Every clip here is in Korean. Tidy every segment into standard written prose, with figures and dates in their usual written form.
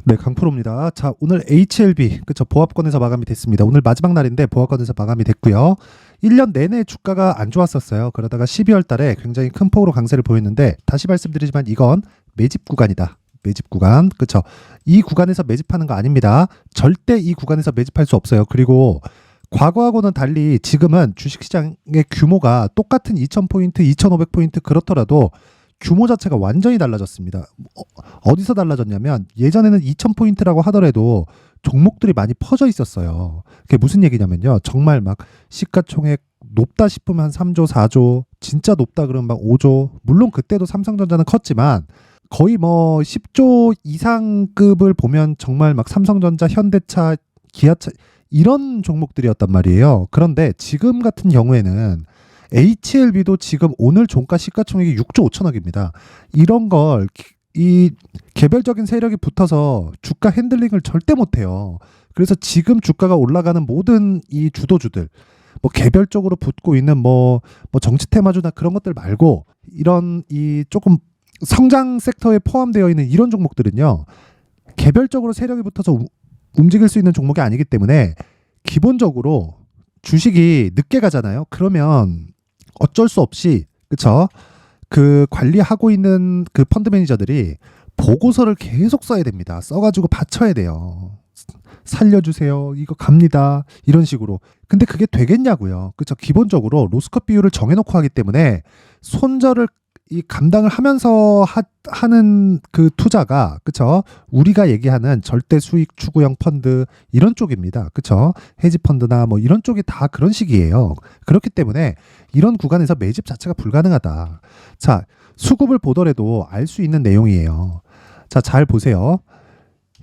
네, 강프로입니다. 자, 오늘 HLB, 그쵸, 보합권에서 마감이 됐습니다. 오늘 마지막 날인데 보합권에서 마감이 됐고요. 1년 내내 주가가 안 좋았었어요. 그러다가 12월 달에 굉장히 큰 폭으로 강세를 보였는데, 다시 말씀드리지만 이건 매집 구간이다. 매집 구간, 그쵸. 이 구간에서 매집하는 거 아닙니다. 절대 이 구간에서 매집할 수 없어요. 그리고 과거하고는 달리 지금은 주식시장의 규모가 똑같은 2000포인트, 2500포인트 그렇더라도 규모 자체가 완전히 달라졌습니다. 어디서 달라졌냐면 예전에는 2000포인트라고 하더라도 종목들이 많이 퍼져 있었어요. 그게 무슨 얘기냐면요. 정말 막 시가총액 높다 싶으면 한 3조, 4조, 진짜 높다 그러면 막 5조. 물론 그때도 삼성전자는 컸지만 거의 뭐 10조 이상급을 보면 정말 막 삼성전자, 현대차, 기아차 이런 종목들이었단 말이에요. 그런데 지금 같은 경우에는 HLB도 지금 오늘 종가 시가총액이 6조 5천억입니다. 이런 걸 이 개별적인 세력이 붙어서 주가 핸들링을 절대 못해요. 그래서 지금 주가가 올라가는 모든 이 주도주들, 뭐 개별적으로 붙고 있는 뭐 정치 테마주나 그런 것들 말고 이런 이 조금 성장 섹터에 포함되어 있는 이런 종목들은요, 개별적으로 세력이 붙어서 움직일 수 있는 종목이 아니기 때문에 기본적으로 주식이 늦게 가잖아요. 그러면 어쩔 수 없이, 그쵸, 그 관리하고 있는 그 펀드 매니저들이 보고서를 계속 써야 됩니다. 써가지고 받쳐야 돼요. 살려주세요. 이거 갑니다. 이런 식으로. 근데 그게 되겠냐고요. 그쵸. 기본적으로 로스컷 비율을 정해놓고 하기 때문에 손절을 이 감당을 하면서 하는 그 투자가, 그쵸, 우리가 얘기하는 절대 수익 추구형 펀드 이런 쪽입니다. 그쵸. 헤지 펀드나 뭐 이런 쪽이 다 그런 식이에요. 그렇기 때문에 이런 구간에서 매집 자체가 불가능하다. 자, 수급을 보더라도 알 수 있는 내용이에요. 자, 잘 보세요.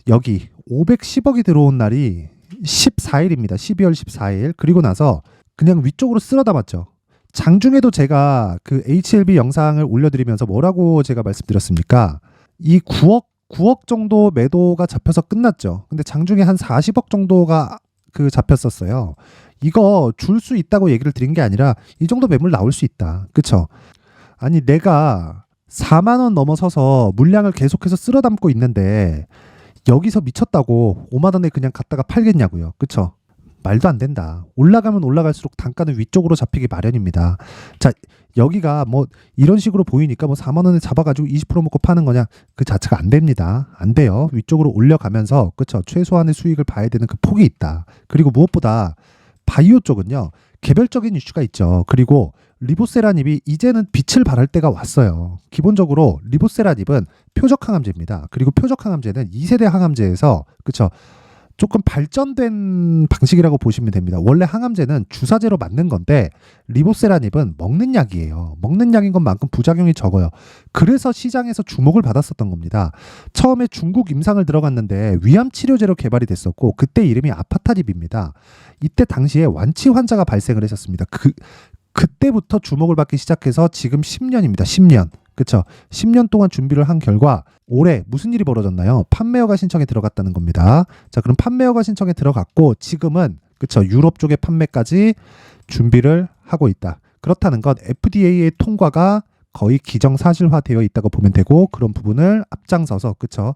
여기 510억이 들어온 날이 14일입니다. 12월 14일. 그리고 나서 그냥 위쪽으로 쓸어 담았죠. 장중에도 제가 그 HLB 영상을 올려드리면서 뭐라고 제가 말씀드렸습니까? 이 9억 정도 매도가 잡혀서 끝났죠. 근데 장중에 한 40억 정도가 그 잡혔었어요. 이거 줄 수 있다고 얘기를 드린 게 아니라 이 정도 매물 나올 수 있다. 그쵸? 아니, 내가 4만 원 넘어서서 물량을 계속해서 쓸어 담고 있는데 여기서 미쳤다고 5만 원에 그냥 갖다가 팔겠냐고요. 그쵸? 말도 안 된다. 올라가면 올라갈수록 단가는 위쪽으로 잡히기 마련입니다. 자, 여기가 뭐 이런 식으로 보이니까 뭐 4만 원에 잡아가지고 20% 먹고 파는 거냐? 그 자체가 안 됩니다. 안 돼요. 위쪽으로 올려가면서, 그쵸, 최소한의 수익을 봐야 되는 그 폭이 있다. 그리고 무엇보다 바이오 쪽은요, 개별적인 이슈가 있죠. 그리고 리보세라닙이 이제는 빛을 발할 때가 왔어요. 기본적으로 리보세라닙은 표적 항암제입니다. 그리고 표적 항암제는 2세대 항암제에서, 그쵸, 조금 발전된 방식이라고 보시면 됩니다. 원래 항암제는 주사제로 맞는 건데 리보세라닙은 먹는 약이에요. 먹는 약인 것만큼 부작용이 적어요. 그래서 시장에서 주목을 받았었던 겁니다. 처음에 중국 임상을 들어갔는데 위암 치료제로 개발이 됐었고 그때 이름이 아파타립입니다. 이때 당시에 완치 환자가 발생을 했었습니다. 그때부터 주목을 받기 시작해서 지금 10년입니다. 10년. 그쵸. 10년 동안 준비를 한 결과 올해 무슨 일이 벌어졌나요? 판매허가 신청에 들어갔다는 겁니다. 자, 그럼 판매허가 신청에 들어갔고 지금은, 그쵸, 유럽 쪽의 판매까지 준비를 하고 있다. 그렇다는 건 FDA의 통과가 거의 기정사실화되어 있다고 보면 되고 그런 부분을 앞장서서, 그쵸,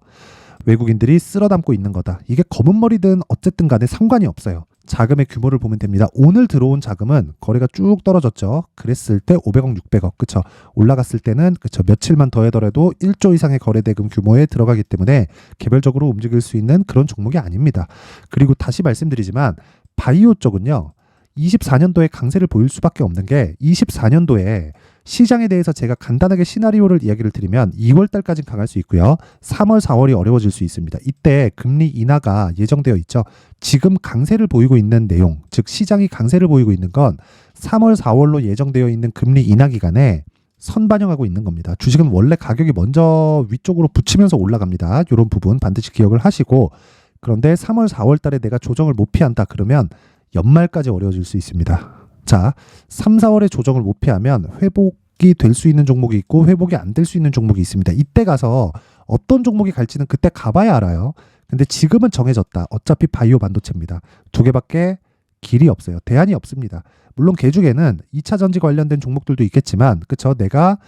외국인들이 쓸어 담고 있는 거다. 이게 검은 머리든 어쨌든 간에 상관이 없어요. 자금의 규모를 보면 됩니다. 오늘 들어온 자금은 거래가 쭉 떨어졌죠. 그랬을 때 500억, 600억, 그쵸. 올라갔을 때는, 그쵸, 며칠만 더하더라도 1조 이상의 거래대금 규모에 들어가기 때문에 개별적으로 움직일 수 있는 그런 종목이 아닙니다. 그리고 다시 말씀드리지만 바이오 쪽은요, 24년도에 강세를 보일 수밖에 없는 게 24년도에 시장에 대해서 제가 간단하게 시나리오를 이야기를 드리면 2월 달까지 강할 수 있고요. 3월, 4월이 어려워질 수 있습니다. 이때 금리 인하가 예정되어 있죠. 지금 강세를 보이고 있는 내용, 즉 시장이 강세를 보이고 있는 건 3월, 4월로 예정되어 있는 금리 인하 기간에 선반영하고 있는 겁니다. 주식은 원래 가격이 먼저 위쪽으로 붙이면서 올라갑니다. 이런 부분 반드시 기억을 하시고, 그런데 3월, 4월 달에 내가 조정을 못 피한다 그러면 연말까지 어려워질 수 있습니다. 자, 3, 4월에 조정을 못 피하면 회복이 될 수 있는 종목이 있고 회복이 안 될 수 있는 종목이 있습니다. 이때 가서 어떤 종목이 갈지는 그때 가봐야 알아요. 근데 지금은 정해졌다. 어차피 바이오 반도체입니다. 두 개밖에 길이 없어요. 대안이 없습니다. 물론 개중에는 2차 전지 관련된 종목들도 있겠지만, 그쵸, 내가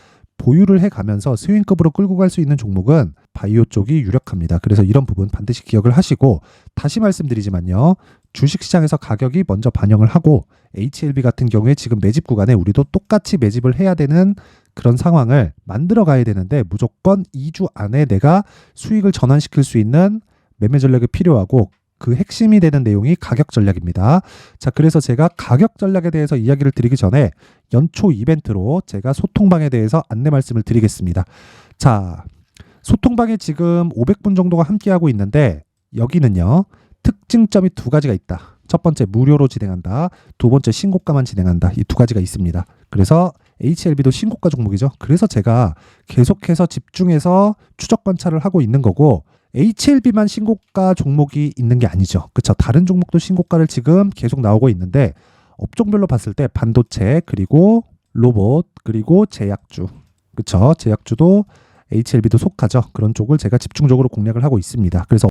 보유를 해가면서 스윙급으로 끌고 갈 수 있는 종목은 바이오 쪽이 유력합니다. 그래서 이런 부분 반드시 기억을 하시고, 다시 말씀드리지만요. 주식시장에서 가격이 먼저 반영을 하고 HLB 같은 경우에 지금 매집 구간에 우리도 똑같이 매집을 해야 되는 그런 상황을 만들어 가야 되는데, 무조건 2주 안에 내가 수익을 전환시킬 수 있는 매매 전략이 필요하고, 그 핵심이 되는 내용이 가격 전략입니다. 자, 그래서 제가 가격 전략에 대해서 이야기를 드리기 전에 연초 이벤트로 제가 소통방에 대해서 안내 말씀을 드리겠습니다. 자, 소통방에 지금 500분 정도가 함께하고 있는데, 여기는요 특징점이 두 가지가 있다. 첫 번째, 무료로 진행한다. 두 번째, 신고가만 진행한다. 이 두 가지가 있습니다. 그래서 HLB도 신고가 종목이죠. 그래서 제가 계속해서 집중해서 추적 관찰을 하고 있는 거고, HLB만 신고가 종목이 있는 게 아니죠. 그렇죠. 다른 종목도 신고가를 지금 계속 나오고 있는데, 업종별로 봤을 때 반도체, 그리고 로봇, 그리고 제약주, 그렇죠. 제약주도 HLB도 속하죠. 그런 쪽을 제가 집중적으로 공략을 하고 있습니다. 그래서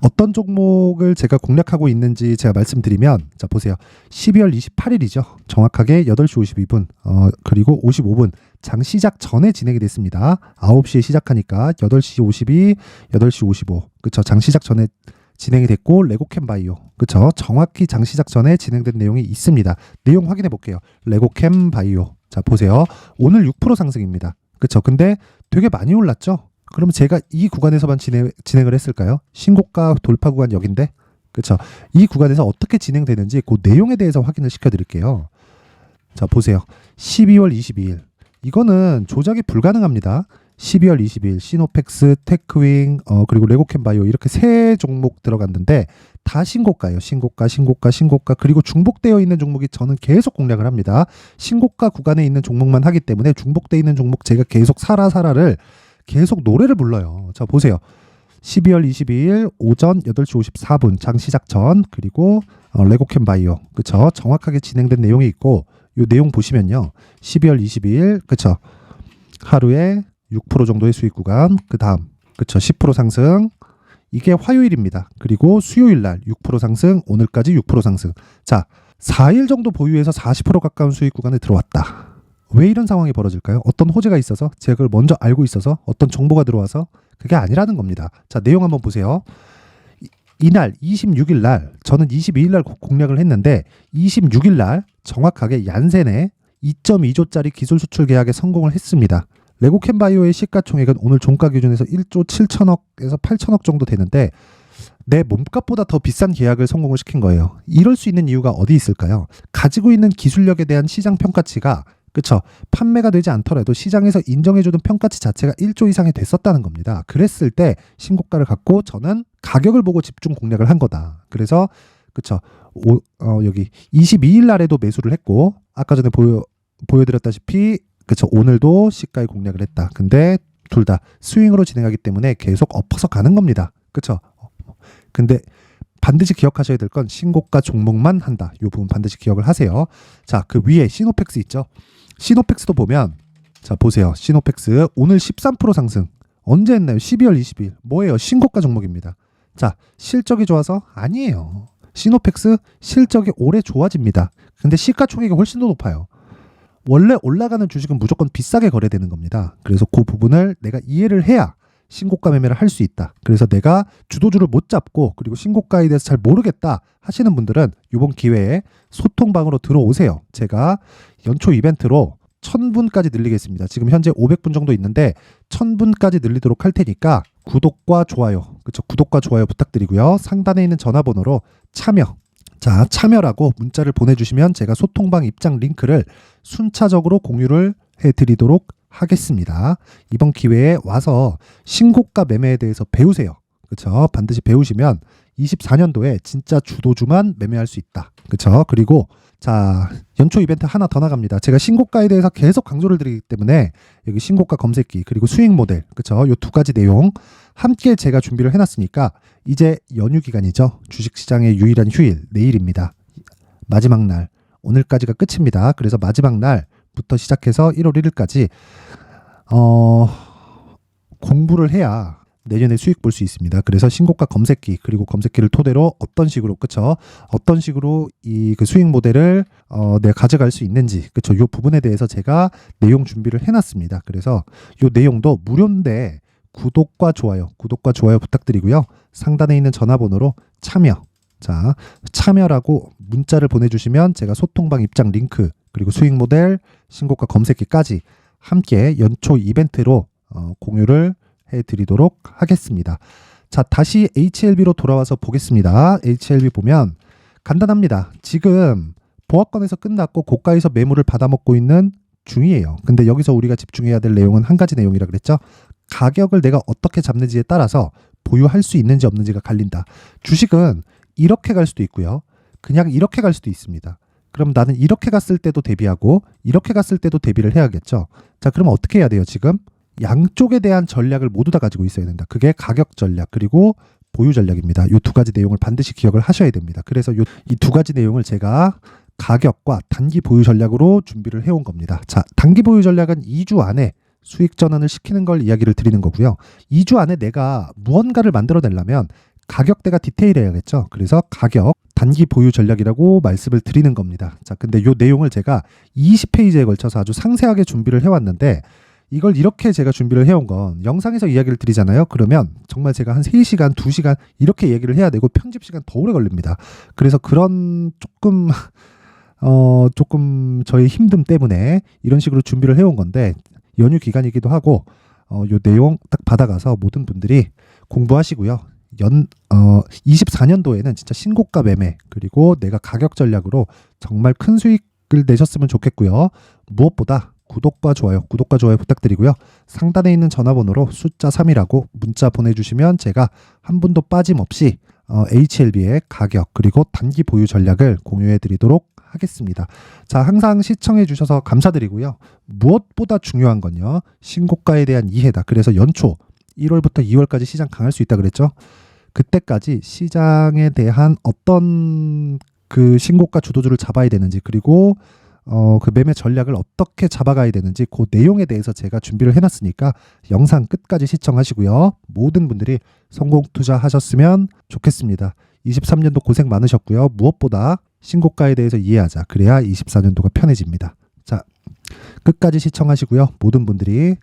어떤 종목을 제가 공략하고 있는지 제가 말씀드리면, 자 보세요. 12월 28일이죠. 정확하게 8시 52분 그리고 55분 장 시작 전에 진행이 됐습니다. 9시에 시작하니까 8시 52, 8시 55, 그쵸. 장 시작 전에 진행이 됐고, 레고캠 바이오, 그쵸. 정확히 장 시작 전에 진행된 내용이 있습니다. 내용 확인해 볼게요. 레고캠 바이오, 자 보세요. 오늘 6% 상승입니다. 그쵸. 근데 되게 많이 올랐죠. 그럼 제가 이 구간에서만 진행을 했을까요? 신고가 돌파 구간 여긴데, 그렇죠? 이 구간에서 어떻게 진행되는지 그 내용에 대해서 확인을 시켜드릴게요. 자 보세요. 12월 22일 이거는 조작이 불가능합니다. 12월 20일 시노펙스, 테크윙, 그리고 레고캠 바이오 이렇게 세 종목 들어갔는데 다 신고가예요. 신고가, 신고가, 신고가. 그리고 중복되어 있는 종목이 저는 계속 공략을 합니다. 신고가 구간에 있는 종목만 하기 때문에 중복되어 있는 종목 제가 계속 사라를 계속 노래를 불러요. 자 보세요. 12월 22일 오전 8시 54분 장 시작 전, 그리고 레고캠 바이오, 그쵸. 정확하게 진행된 내용이 있고, 이 내용 보시면요. 12월 22일, 그쵸. 하루에 6% 정도의 수익 구간, 그 다음, 그쵸. 10% 상승, 이게 화요일입니다. 그리고 수요일 날 6% 상승, 오늘까지 6% 상승. 자, 4일 정도 보유해서 40% 가까운 수익 구간에 들어왔다. 왜 이런 상황이 벌어질까요? 어떤 호재가 있어서, 제가 그걸 먼저 알고 있어서, 어떤 정보가 들어와서? 그게 아니라는 겁니다. 자, 내용 한번 보세요. 이날 26일 날, 저는 22일 날 공략을 했는데 26일 날 정확하게 얀센에 2.2조짜리 기술 수출 계약에 성공을 했습니다. 레고캠 바이오의 시가총액은 오늘 종가 기준에서 1조 7천억에서 8천억 정도 되는데, 내 몸값보다 더 비싼 계약을 성공을 시킨 거예요. 이럴 수 있는 이유가 어디 있을까요? 가지고 있는 기술력에 대한 시장 평가치가, 그쵸. 판매가 되지 않더라도 시장에서 인정해주는 평가치 자체가 1조 이상이 됐었다는 겁니다. 그랬을 때 신고가를 갖고 저는 가격을 보고 집중 공략을 한 거다. 그래서, 그쵸. 여기 22일 날에도 매수를 했고, 아까 전에 보여드렸다시피, 그쵸. 오늘도 시가에 공략을 했다. 근데 둘 다 스윙으로 진행하기 때문에 계속 엎어서 가는 겁니다. 그쵸. 근데 반드시 기억하셔야 될 건 신고가 종목만 한다. 이 부분 반드시 기억을 하세요. 자, 그 위에 시노펙스 있죠. 시노펙스도 보면, 자 보세요. 시노펙스 오늘 13% 상승. 언제 했나요? 12월 20일. 뭐예요? 신고가 종목입니다. 자, 실적이 좋아서? 아니에요. 시노펙스 실적이 올해 좋아집니다. 근데 시가총액이 훨씬 더 높아요. 원래 올라가는 주식은 무조건 비싸게 거래되는 겁니다. 그래서 그 부분을 내가 이해를 해야 신고가 매매를 할 수 있다. 그래서 내가 주도주를 못 잡고, 그리고 신고가에 대해서 잘 모르겠다 하시는 분들은 이번 기회에 소통방으로 들어오세요. 제가 연초 이벤트로 1000분까지 늘리겠습니다. 지금 현재 500분 정도 있는데 1000분까지 늘리도록 할 테니까 구독과 좋아요, 그쵸. 구독과 좋아요 부탁드리고요. 상단에 있는 전화번호로 참여라고 문자를 보내주시면 제가 소통방 입장 링크를 순차적으로 공유를 해드리도록 하겠습니다. 이번 기회에 와서 신고가 매매에 대해서 배우세요. 그렇죠? 반드시 배우시면 24년도에 진짜 주도주만 매매할 수 있다. 그렇죠? 그리고 자, 연초 이벤트 하나 더 나갑니다. 제가 신고가에 대해서 계속 강조를 드리기 때문에 여기 신고가 검색기, 그리고 수익 모델, 그렇죠? 요 두 가지 내용 함께 제가 준비를 해놨으니까, 이제 연휴 기간이죠. 주식시장의 유일한 휴일 내일입니다. 마지막 날, 오늘까지가 끝입니다. 그래서 마지막 날부터 시작해서 1월 1일까지 공부를 해야 내년에 수익 볼 수 있습니다. 그래서 신고가 검색기 그리고 검색기를 토대로 어떤 식으로 그쵸? 어떤 식으로 이 그 수익 모델을 내가 가져갈 수 있는지 그쵸? 요 부분에 대해서 제가 내용 준비를 해놨습니다. 그래서 요 내용도 무료인데 구독과 좋아요 부탁드리고요. 상단에 있는 전화번호로 참여라고 문자를 보내주시면 제가 소통방 입장 링크 그리고 수익 모델 신고가 검색기까지 함께 연초 이벤트로 공유를 해드리도록 하겠습니다. 자, 다시 HLB로 돌아와서 보겠습니다. HLB 보면 간단합니다. 지금 보합권에서 끝났고 고가에서 매물을 받아먹고 있는 중이에요. 근데 여기서 우리가 집중해야 될 내용은 한 가지 내용이라 그랬죠. 가격을 내가 어떻게 잡는지에 따라서 보유할 수 있는지 없는지가 갈린다. 주식은 이렇게 갈 수도 있고요. 그냥 이렇게 갈 수도 있습니다. 그럼 나는 이렇게 갔을 때도 대비하고 이렇게 갔을 때도 대비를 해야겠죠. 자, 그럼 어떻게 해야 돼요? 지금 양쪽에 대한 전략을 모두 다 가지고 있어야 된다. 그게 가격 전략 그리고 보유 전략입니다. 이 두 가지 내용을 반드시 기억을 하셔야 됩니다. 그래서 이 두 가지 내용을 제가 가격과 단기 보유 전략으로 준비를 해온 겁니다. 자, 단기 보유 전략은 2주 안에 수익 전환을 시키는 걸 이야기를 드리는 거고요. 2주 안에 내가 무언가를 만들어내려면 가격대가 디테일해야겠죠. 그래서 가격, 단기 보유 전략이라고 말씀을 드리는 겁니다. 자, 근데 이 내용을 제가 20페이지에 걸쳐서 아주 상세하게 준비를 해왔는데 이걸 이렇게 제가 준비를 해온 건 영상에서 이야기를 드리잖아요. 그러면 정말 제가 한 3시간, 2시간 이렇게 얘기를 해야 되고 편집 시간 더 오래 걸립니다. 그래서 그런 조금 저의 힘듦 때문에 이런 식으로 준비를 해온 건데 연휴 기간이기도 하고 요 내용 딱 받아가서 모든 분들이 공부하시고요. 24년도에는 진짜 신고가 매매 그리고 내가 가격 전략으로 정말 큰 수익을 내셨으면 좋겠고요. 무엇보다 구독과 좋아요 부탁드리고요. 상단에 있는 전화번호로 숫자 3이라고 문자 보내주시면 제가 한 분도 빠짐없이 HLB의 가격 그리고 단기 보유 전략을 공유해 드리도록 하겠습니다. 자, 항상 시청해 주셔서 감사드리고요. 무엇보다 중요한 건요. 신고가에 대한 이해다. 그래서 연초 1월부터 2월까지 시장 강할 수 있다 그랬죠. 그때까지 시장에 대한 어떤 그 신고가 주도주를 잡아야 되는지 그리고 그 매매 전략을 어떻게 잡아가야 되는지 그 내용에 대해서 제가 준비를 해놨으니까 영상 끝까지 시청하시고요. 모든 분들이 성공 투자하셨으면 좋겠습니다. 23년도 고생 많으셨고요. 무엇보다 신고가에 대해서 이해하자. 그래야 24년도가 편해집니다. 자, 끝까지 시청하시고요. 모든 분들이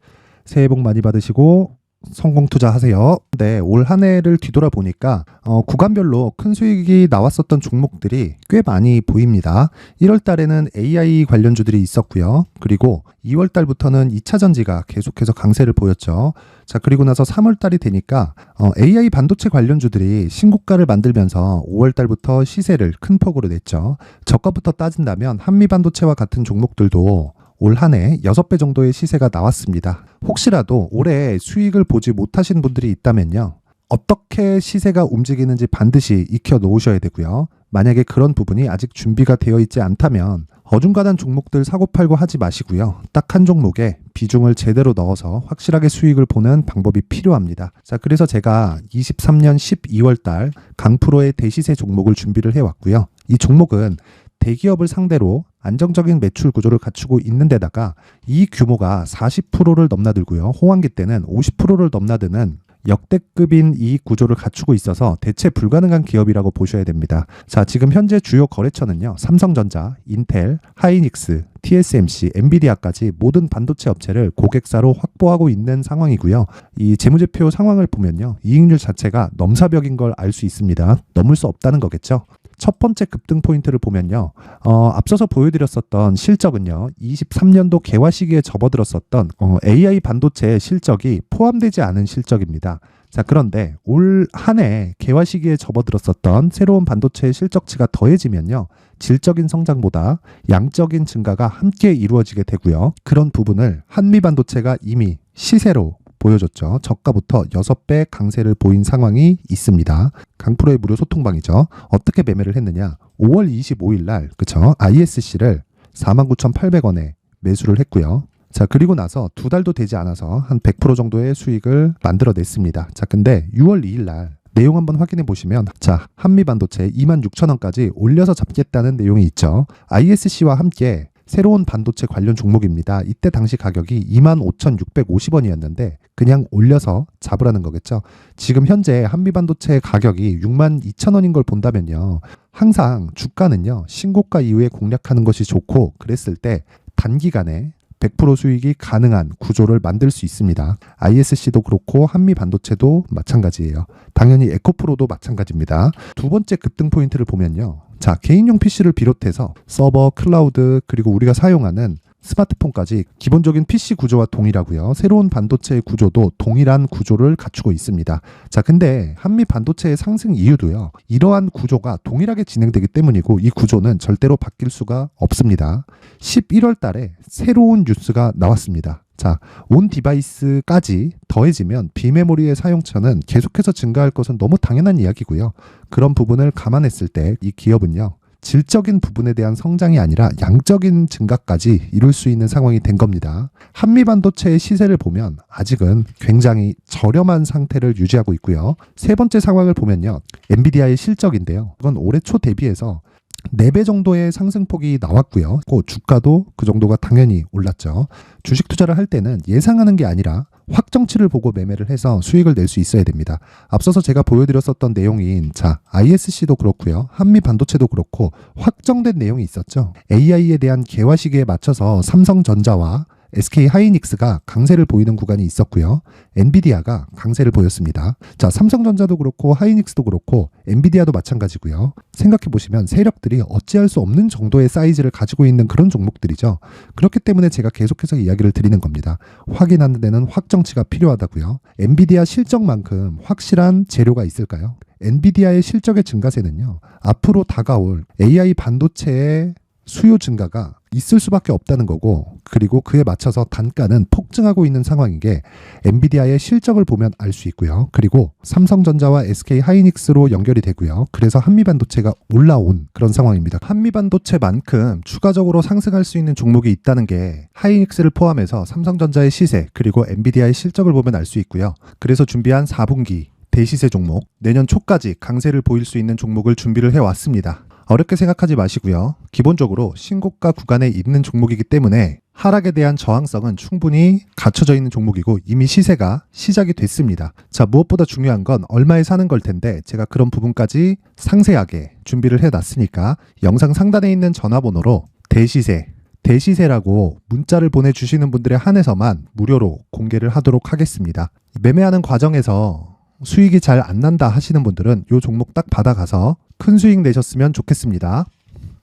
새해 복 많이 받으시고 성공 투자하세요. 네, 올 한 해를 뒤돌아보니까 구간별로 큰 수익이 나왔었던 종목들이 꽤 많이 보입니다. 1월 달에는 AI 관련주들이 있었고요. 그리고 2월 달부터는 2차 전지가 계속해서 강세를 보였죠. 자, 그리고 나서 3월 달이 되니까 AI 반도체 관련주들이 신고가를 만들면서 5월 달부터 시세를 큰 폭으로 냈죠. 저가부터 따진다면 한미 반도체와 같은 종목들도 올 한 해 6배 정도의 시세가 나왔습니다. 혹시라도 올해 수익을 보지 못하신 분들이 있다면요. 어떻게 시세가 움직이는지 반드시 익혀 놓으셔야 되고요. 만약에 그런 부분이 아직 준비가 되어 있지 않다면 어중간한 종목들 사고팔고 하지 마시고요. 딱 한 종목에 비중을 제대로 넣어서 확실하게 수익을 보는 방법이 필요합니다. 자, 그래서 제가 23년 12월 달 강프로의 대시세 종목을 준비를 해왔고요. 이 종목은 대기업을 상대로 안정적인 매출 구조를 갖추고 있는 데다가 이 규모가 40%를 넘나들고요. 호황기 때는 50%를 넘나드는 역대급인 이익 구조를 갖추고 있어서 대체 불가능한 기업이라고 보셔야 됩니다. 자, 지금 현재 주요 거래처는요. 삼성전자, 인텔, 하이닉스, TSMC, 엔비디아까지 모든 반도체 업체를 고객사로 확보하고 있는 상황이고요. 이 재무제표 상황을 보면요. 이익률 자체가 넘사벽인 걸 알 수 있습니다. 넘을 수 없다는 거겠죠. 첫 번째 급등 포인트를 보면요. 앞서서 보여드렸었던 실적은요. 23년도 개화 시기에 접어들었었던 AI 반도체의 실적이 포함되지 않은 실적입니다. 자, 그런데 올 한 해 개화 시기에 접어들었었던 새로운 반도체의 실적치가 더해지면요. 질적인 성장보다 양적인 증가가 함께 이루어지게 되고요. 그런 부분을 한미 반도체가 이미 시세로 보여줬죠. 저가부터 6배 강세를 보인 상황이 있습니다. 강프로의 무료 소통방이죠. 어떻게 매매를 했느냐. 5월 25일 날 그쵸? ISC를 49,800원에 매수를 했고요. 자, 그리고 나서 2달도 되지 않아서 한 100% 정도의 수익을 만들어냈습니다. 자, 근데 6월 2일 날 내용 한번 확인해 보시면 자, 한미 반도체 26,000원까지 올려서 잡겠다는 내용이 있죠. ISC와 함께 새로운 반도체 관련 종목입니다. 이때 당시 가격이 25,650원이었는데 그냥 올려서 잡으라는 거겠죠. 지금 현재 한미반도체 가격이 62,000원인 걸 본다면요. 항상 주가는요. 신고가 이후에 공략하는 것이 좋고 그랬을 때 단기간에 100% 수익이 가능한 구조를 만들 수 있습니다. ISC도 그렇고 한미반도체도 마찬가지예요. 당연히 에코프로도 마찬가지입니다. 두 번째 급등 포인트를 보면요. 자, 개인용 PC를 비롯해서 서버, 클라우드, 그리고 우리가 사용하는 스마트폰까지 기본적인 PC 구조와 동일하고요. 새로운 반도체의 구조도 동일한 구조를 갖추고 있습니다. 자, 근데 한미 반도체의 상승 이유도요. 이러한 구조가 동일하게 진행되기 때문이고 이 구조는 절대로 바뀔 수가 없습니다. 11월 달에 새로운 뉴스가 나왔습니다. 자, 온 디바이스까지 더해지면 비메모리의 사용처는 계속해서 증가할 것은 너무 당연한 이야기고요. 그런 부분을 감안했을 때 이 기업은요. 질적인 부분에 대한 성장이 아니라 양적인 증가까지 이룰 수 있는 상황이 된 겁니다. 한미반도체의 시세를 보면 아직은 굉장히 저렴한 상태를 유지하고 있고요. 세 번째 상황을 보면요. 엔비디아의 실적인데요. 이건 올해 초 대비해서 4배 정도의 상승폭이 나왔고요. 그 주가도 그 정도가 당연히 올랐죠. 주식 투자를 할 때는 예상하는 게 아니라 확정치를 보고 매매를 해서 수익을 낼 수 있어야 됩니다. 앞서서 제가 보여드렸었던 내용인 ISC도 그렇고요. 한미 반도체도 그렇고 확정된 내용이 있었죠. AI에 대한 개화 시기에 맞춰서 삼성전자와 SK 하이닉스가 강세를 보이는 구간이 있었고요. 엔비디아가 강세를 보였습니다. 자, 삼성전자도 그렇고 하이닉스도 그렇고 엔비디아도 마찬가지고요. 생각해 보시면 세력들이 어찌할 수 없는 정도의 사이즈를 가지고 있는 그런 종목들이죠. 그렇기 때문에 제가 계속해서 이야기를 드리는 겁니다. 확인하는 데는 확정치가 필요하다고요. 엔비디아 실적만큼 확실한 재료가 있을까요? 엔비디아의 실적의 증가세는요. 앞으로 다가올 AI 반도체의 수요 증가가 있을 수밖에 없다는 거고, 그리고 그에 맞춰서 단가는 폭증하고 있는 상황인 게 엔비디아의 실적을 보면 알 수 있고요. 그리고 삼성전자와 SK 하이닉스로 연결이 되고요. 그래서 한미반도체가 올라온 그런 상황입니다. 한미반도체만큼 추가적으로 상승할 수 있는 종목이 있다는 게 하이닉스를 포함해서 삼성전자의 시세 그리고 엔비디아의 실적을 보면 알 수 있고요. 그래서 준비한 4분기 대시세 종목, 내년 초까지 강세를 보일 수 있는 종목을 준비를 해왔습니다. 어렵게 생각하지 마시고요. 기본적으로 신고가 구간에 있는 종목이기 때문에 하락에 대한 저항성은 충분히 갖춰져 있는 종목이고 이미 시세가 시작이 됐습니다. 자, 무엇보다 중요한 건 얼마에 사는 걸 텐데 제가 그런 부분까지 상세하게 준비를 해놨으니까 영상 상단에 있는 전화번호로 대시세라고 문자를 보내주시는 분들에 한해서만 무료로 공개를 하도록 하겠습니다. 매매하는 과정에서 수익이 잘 안 난다 하시는 분들은 이 종목 딱 받아가서 큰 수익 내셨으면 좋겠습니다.